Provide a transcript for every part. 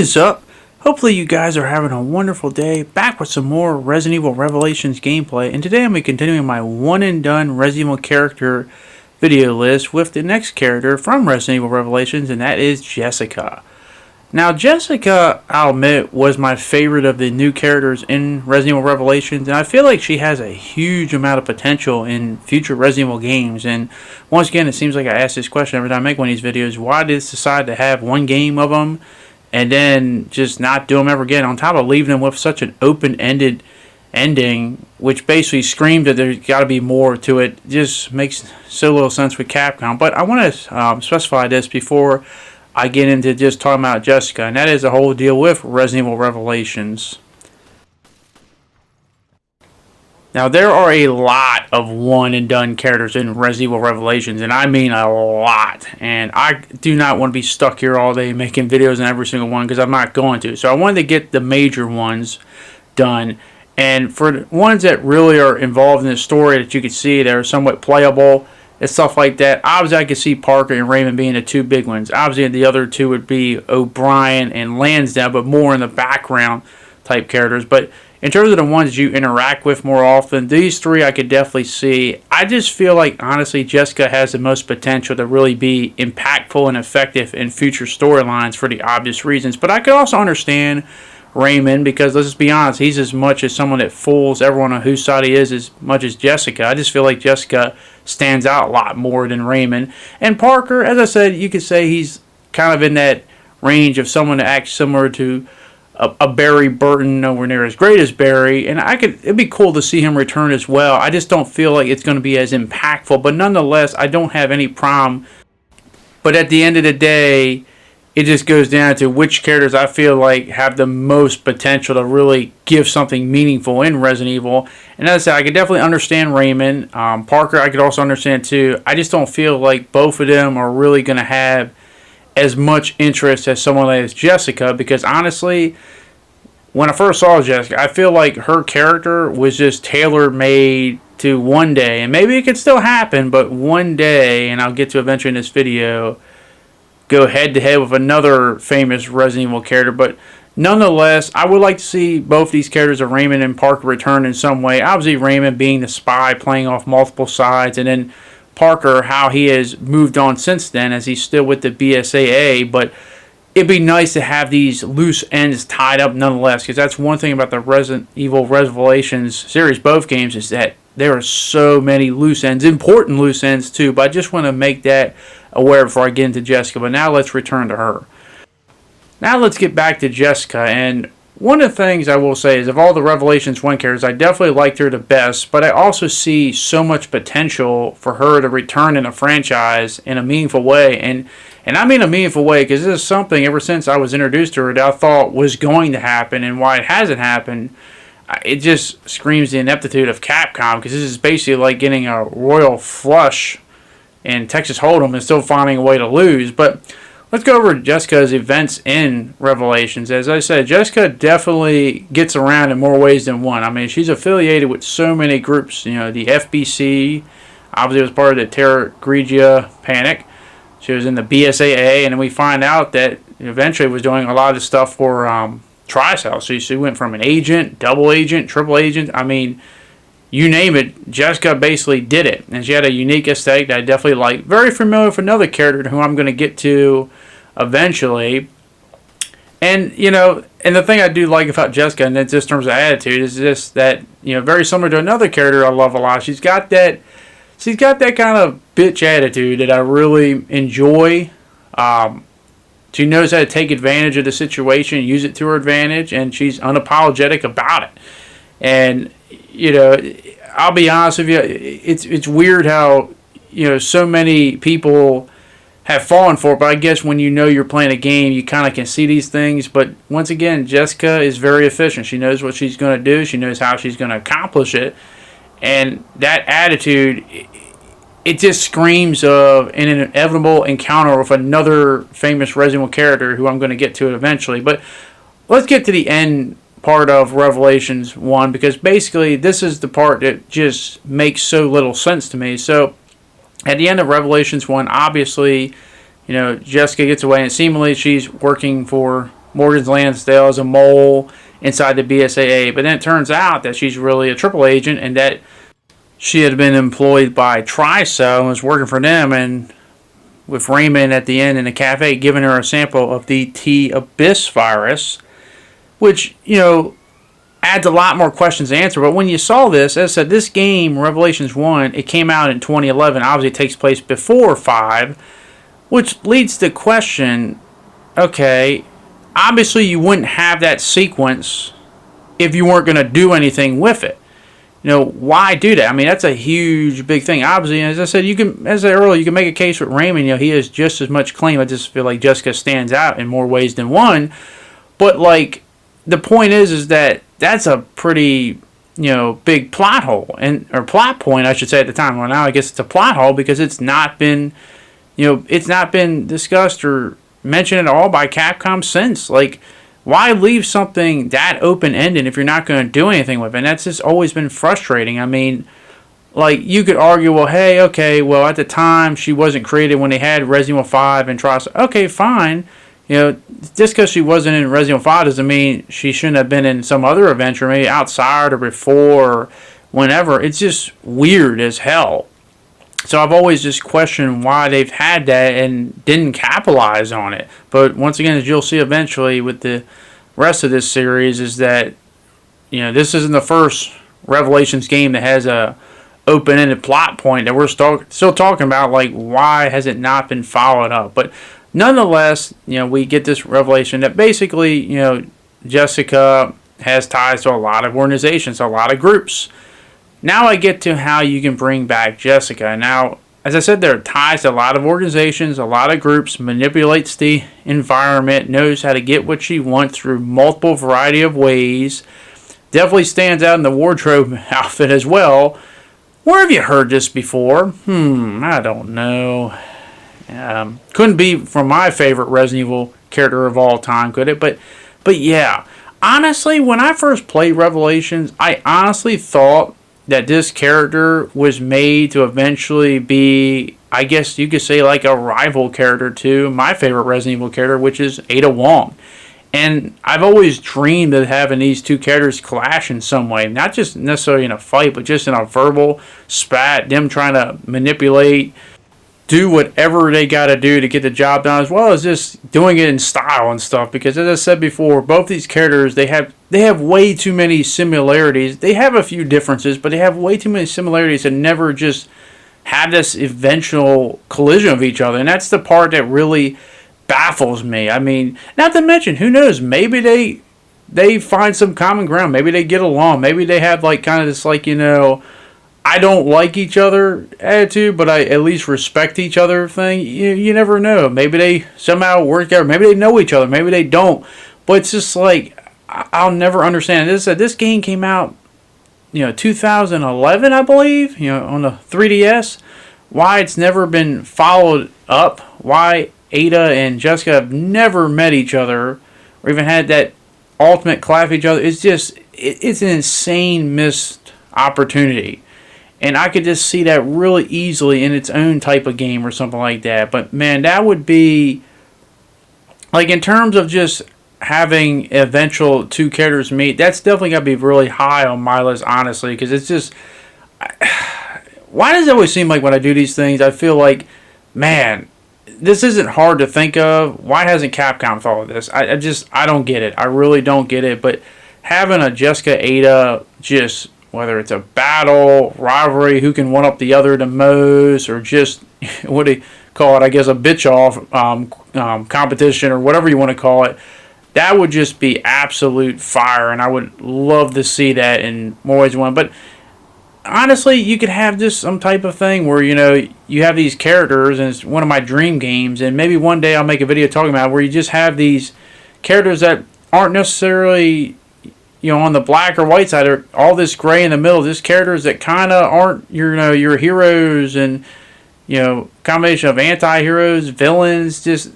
is up? Hopefully you guys are having a wonderful day. Back with some more Resident Evil Revelations gameplay, and today I'm going to be continuing my one and done Resident Evil character video list with the next character from Resident Evil Revelations, and that is Jessica. Now Jessica, I'll admit, was my favorite of the new characters in Resident Evil Revelations, and I feel like she has a huge amount of potential in future Resident Evil games. And once again, it seems like I ask this question every time I make one of these videos: why did they decide to have one game of them and then just not do them ever again, on top of leaving them with such an open-ended ending, which basically screams that there's got to be more to it? Just makes so little sense with Capcom. But I want to specify this before I get into just talking about Jessica, and that is the whole deal with Resident Evil Revelations. Now, there are a lot of one-and-done characters in Resident Evil Revelations, and I mean a lot. And I do not want to be stuck here all day making videos on every single one, because I'm not going to. So I wanted to get the major ones done. And for the ones that really are involved in the story that you can see that are somewhat playable and stuff like that, obviously I could see Parker and Raymond being the two big ones. Obviously the other two would be O'Brien and Lansdowne, but more in the background type characters. But in terms of the ones you interact with more often, these three I could definitely see. I just feel like, honestly, Jessica has the most potential to really be impactful and effective in future storylines for the obvious reasons. But I could also understand Raymond, because let's just be honest, he's as much as someone that fools everyone on whose side he is as much as Jessica. I just feel like Jessica stands out a lot more than Raymond. And Parker, as I said, you could say he's kind of in that range of someone that acts similar to a Barry Burton, nowhere near as great as Barry, and it'd be cool to see him return as well. I just don't feel like it's going to be as impactful, but nonetheless, I don't have any problem. But at the end of the day, it just goes down to which characters I feel like have the most potential to really give something meaningful in Resident Evil. And as I said, I could definitely understand Raymond. Parker, I could also understand too. I just don't feel like both of them are really going to have as much interest as someone like Jessica, because honestly, when I first saw Jessica, I feel like her character was just tailor-made to one day, and maybe it could still happen, but one day, and I'll get to eventually in this video, go head-to-head with another famous Resident Evil character. But nonetheless, I would like to see both these characters of Raymond and Parker return in some way. Obviously, Raymond being the spy, playing off multiple sides, and then Parker, how he has moved on since then, as he's still with the BSAA. But it'd be nice to have these loose ends tied up nonetheless, because that's one thing about the Resident Evil Revelations series, both games, is that there are so many loose ends, important loose ends too. But I just want to make that aware before I get into Jessica. But now let's return to her. Now let's get back to Jessica. And one of the things I will say is, of all the Revelations 1 characters, I definitely liked her the best, but I also see so much potential for her to return in a franchise in a meaningful way. And I mean a meaningful way, because this is something ever since I was introduced to her that I thought was going to happen, and why it hasn't happened, it just screams the ineptitude of Capcom, because this is basically like getting a royal flush in Texas Hold'em and still finding a way to lose. But let's go over Jessica's events in Revelations. As I said, Jessica definitely gets around in more ways than one. I mean, she's affiliated with so many groups. You know, the FBC, obviously was part of the Terra Grigia Panic. She was in the BSAA, and then we find out that eventually was doing a lot of stuff for TriCell. So she went from an agent, double agent, triple agent. I mean, you name it, Jessica basically did it. And she had a unique aesthetic that I definitely like. Very familiar with another character who I'm going to get to eventually. And, you know, and the thing I do like about Jessica, and just in terms of attitude, is just that, you know, very similar to another character I love a lot. She's got that kind of bitch attitude that I really enjoy. She knows how to take advantage of the situation, use it to her advantage, and she's unapologetic about it. And, you know, I'll be honest with you, it's weird how, you know, so many people have fallen for it, but I guess when you know you're playing a game, you kind of can see these things. But once again, Jessica is very efficient. She knows what she's going to do. She knows how she's going to accomplish it. And that attitude, it just screams of an inevitable encounter with another famous Resident Evil character who I'm going to get to eventually. But let's get to the end part of Revelations 1, because basically this is the part that just makes so little sense to me. So at the end of Revelations 1, obviously, you know, Jessica gets away, and seemingly she's working for Morgan Lansdale as a mole inside the BSAA. But then it turns out that she's really a triple agent and that she had been employed by TriCell and was working for them, and with Raymond at the end in the cafe giving her a sample of the T-Abyss virus, which, adds a lot more questions to answer. But when you saw this, as I said, this game, Revelations 1, it came out in 2011. Obviously, it takes place before 5, which leads to question, okay, obviously you wouldn't have that sequence if you weren't going to do anything with it. Why do that? I mean, that's a huge, big thing. Obviously, as I said, as I said earlier, you can make a case with Raymond. He has just as much claim. I just feel like Jessica stands out in more ways than one. But, the point is that that's a pretty, big plot hole, or plot point, I should say, at the time. Well, now I guess it's a plot hole because it's not been discussed or mentioned at all by Capcom since. Why leave something that open-ended if you're not going to do anything with it? And that's just always been frustrating. I mean, you could argue, well, hey, okay, well, at the time, she wasn't created when they had Resident Evil 5 and TriCell. Okay, fine. Just because she wasn't in Resident Evil 5 doesn't mean she shouldn't have been in some other adventure, maybe outside or before or whenever. It's just weird as hell. So I've always just questioned why they've had that and didn't capitalize on it. But once again, as you'll see eventually with the rest of this series, is that this isn't the first Revelations game that has a open-ended plot point that we're still talking about. Why has it not been followed up? But nonetheless, we get this revelation that basically, Jessica has ties to a lot of organizations, a lot of groups. Now I get to how you can bring back Jessica. Now, as I said, there are ties to a lot of organizations, a lot of groups, manipulates the environment, knows how to get what she wants through multiple variety of ways. Definitely stands out in the wardrobe outfit as well. Where have you heard this before? I don't know. Couldn't be from my favorite Resident Evil character of all time, could it? But yeah. Honestly, when I first played Revelations, I honestly thought that this character was made to eventually be, I guess you could say, a rival character to my favorite Resident Evil character, which is Ada Wong. And I've always dreamed of having these two characters clash in some way. Not just necessarily in a fight, but just in a verbal spat, them trying to manipulate, do whatever they got to do to get the job done, as well as just doing it in style and stuff. Because as I said before, both these characters, they have way too many similarities. They have a few differences, but they have way too many similarities and never just have this eventual collision of each other. And that's the part that really baffles me. I mean, not to mention, who knows, maybe they find some common ground. Maybe they get along. Maybe they have kind of this I don't like each other attitude, but I at least respect each other thing. You never know. Maybe they somehow work out. Maybe they know each other. Maybe they don't. But it's just I'll never understand. This game came out, 2011, I believe, on the 3DS. Why it's never been followed up. Why Ada and Jessica have never met each other or even had that ultimate clash with each other. It's an insane missed opportunity. And I could just see that really easily in its own type of game or something like that. But, man, that would be, in terms of just having eventual two characters meet, that's definitely got to be really high on my list, honestly. Because it's just, why does it always seem like when I do these things, I feel like, man, this isn't hard to think of. Why hasn't Capcom thought of this? I don't get it. I really don't get it. But having a Jessica Ada just, whether it's a battle, rivalry, who can one-up the other the most, or just, what do you call it, I guess a bitch-off competition, or whatever you want to call it, that would just be absolute fire, and I would love to see that in more ways than one. But honestly, you could have this some type of thing where, you have these characters, and it's one of my dream games, and maybe one day I'll make a video talking about it, where you just have these characters that aren't necessarily on the black or white side, or all this gray in the middle, just characters that kind of aren't your heroes, and combination of anti-heroes, villains, just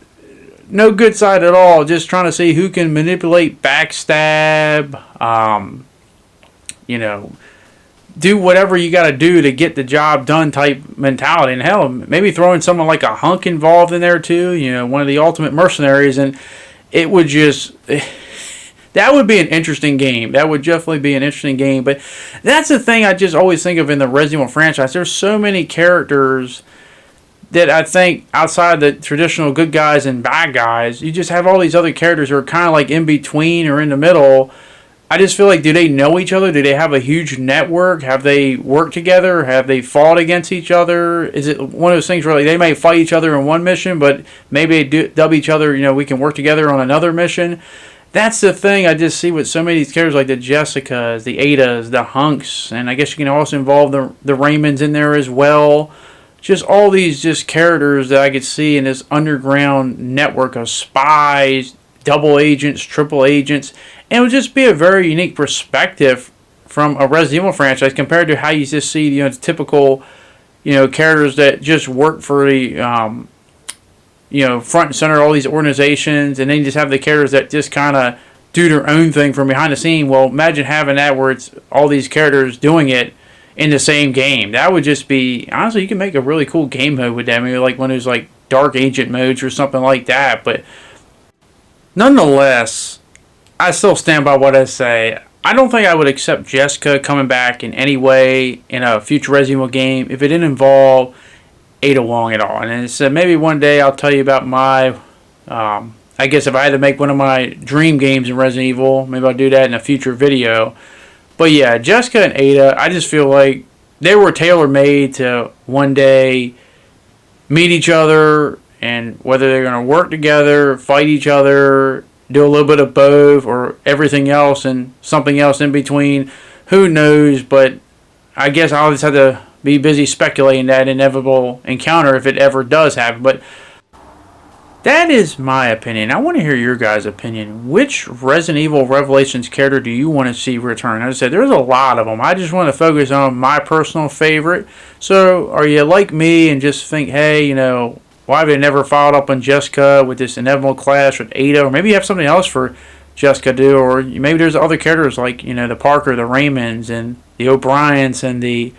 no good side at all, just trying to see who can manipulate, backstab, do whatever you got to do to get the job done type mentality. And hell, maybe throwing someone like a Hunk involved in there too, one of the ultimate mercenaries. And it would just... That would be an interesting game. That would definitely be an interesting game. But that's the thing I just always think of in the Resident Evil franchise. There's so many characters that I think outside the traditional good guys and bad guys, you just have all these other characters who are kind of like in between or in the middle. I just feel like, do they know each other? Do they have a huge network? Have they worked together? Have they fought against each other? Is it one of those things where like they may fight each other in one mission, but maybe they dub each other, we can work together on another mission? That's the thing I just see with so many of these characters, like the Jessicas, the Adas, the Hunks, and I guess you can also involve the Raymonds in there as well. Just all these just characters that I could see in this underground network of spies, double agents, triple agents, and it would just be a very unique perspective from a Resident Evil franchise compared to how you just see, the typical, characters that just work for the, front and center of all these organizations, and then you just have the characters that just kind of do their own thing from behind the scene. Well, imagine having that where it's all these characters doing it in the same game. That would just be, honestly, you can make a really cool game mode with that. Maybe like one of those like dark agent modes or something like that. But nonetheless, I still stand by what I say. I don't think I would accept Jessica coming back in any way in a future Resident Evil game if it didn't involve Ada Wong at all. And so maybe one day I'll tell you about my, I guess if I had to make one of my dream games in Resident Evil, maybe I'll do that in a future video. But yeah, Jessica and Ada, I just feel like they were tailor-made to one day meet each other, and whether they're going to work together, fight each other, do a little bit of both, or everything else and something else in between, who knows? But I guess I'll just have to be busy speculating that inevitable encounter if it ever does happen. But that is my opinion. I want to hear your guys' opinion. Which Resident Evil Revelations character do you want to see return? As I said, there's a lot of them. I just want to focus on my personal favorite. So, are you like me and just think, hey, why have they never followed up on Jessica with this inevitable clash with Ada? Or maybe you have something else for Jessica to do. Or maybe there's other characters like, the Parker, the Raymonds, and the O'Briens, and the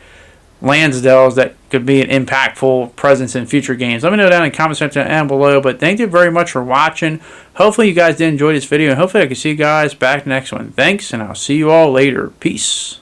Lansdells that could be an impactful presence in future games. Let me know down in the comment section down below. But thank you very much for watching. Hopefully you guys did enjoy this video, and hopefully I can see you guys back next one. Thanks, and I'll see you all later. Peace.